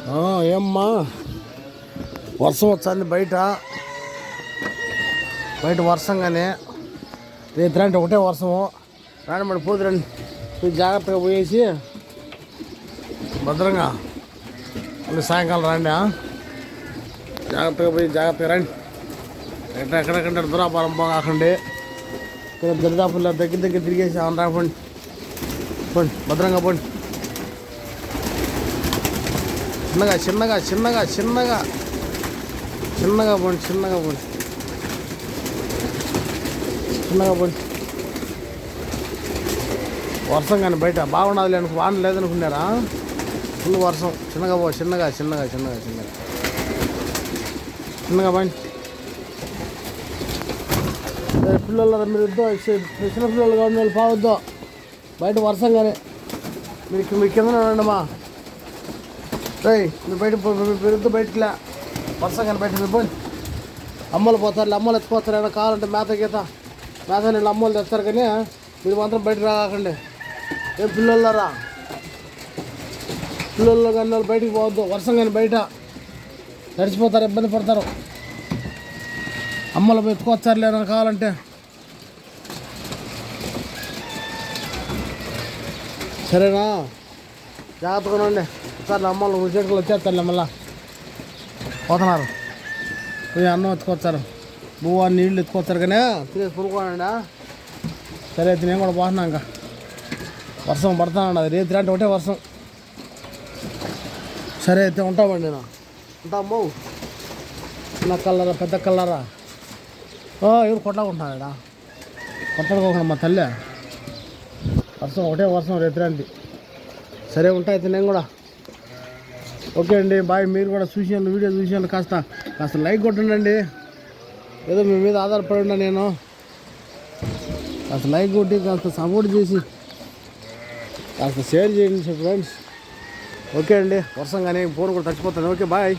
ఏమ్మా వర్షం వచ్చింది బయట వర్షంగానే రేపు రండి ఒకటే వర్షము రాండి మరి పోదు రండి మీరు జాగ్రత్తగా పోయేసి భద్రంగా సాయంకాలం రండి జాగ్రత్తగా పోయి జాగ్రత్తగా రండి ఎక్కడెక్కడ దురాపారం పోకాకండి ఇక్కడ దరిదాపుల్లో దగ్గర తిరిగేసి రాకండి పోండి భద్రంగా పోండి చిన్నగా పోండి చిన్నగా పోండి వర్షం కానీ బయట బాగున్నది వాన లేదనుకున్నారా ఫుల్ వర్షం చిన్నగా పోండి పిల్లలు మీరు చిన్న పిల్లలు కావాలి వాళ్ళు పోవద్దు బయట వర్షం కానీ మీరు కింద రండమ్మా మీరు బయట పెరుగుతూ బయటకులే వర్షం కానీ బయట మీరు పోండి అమ్మలు పోతారు అమ్మలు ఎత్తుకోతారు ఏమైనా కావాలంటే మేత నీళ్ళు అమ్మలు తెస్తారు కానీ మీరు మాత్రం బయట రాకండి ఏం పిల్లలు కానీ వాళ్ళు బయటికి పోవద్దు వర్షం కానీ బయట తడిచిపోతారు ఇబ్బంది పడతారు అమ్మలు ఎత్తుకొచ్చారు లేదని కావాలంటే సరేనా జాగ్రత్తగా ఉండండి సార్ అమ్మలు ఉద్యోగులు వచ్చేస్తారులే మళ్ళా పోతున్నారు పోయి అన్నం ఎత్తుకొచ్చారు బువ్వ నీళ్ళు ఎత్తుకొచ్చారు కానీ తినేసి పునుకోనండి సరే అయితే నేను కూడా పోతున్నా ఇంకా వర్షం పడతానండి అది రేతి అంటే ఒకటే వర్షం సరే అయితే ఉంటామండి నేను ఉంటాము చిన్న కల్లరా పెద్ద కల్లరా ఎవరు కొట్లాడుకుంటున్నాడా కొట్లాడుకోకుండా మా తల్లి వర్షం ఒకటే వర్షం రేతిరాంటి సరే ఉంటా అయితే నేను కూడా ఓకే అండి బాయ్ మీరు కూడా చూసాను వీడియో చూసాను కాస్త లైక్ కొట్టండి ఏదో మీ మీద ఆధారపడి ఉన్నా నేను కాస్త లైక్ కొట్టి కాస్త సపోర్ట్ చేసి కాస్త షేర్ చేయండి ఫ్రెండ్స్ ఓకే అండి వర్షం కానీ ఫోన్ కూడా చచ్చిపోతాను ఓకే బాయ్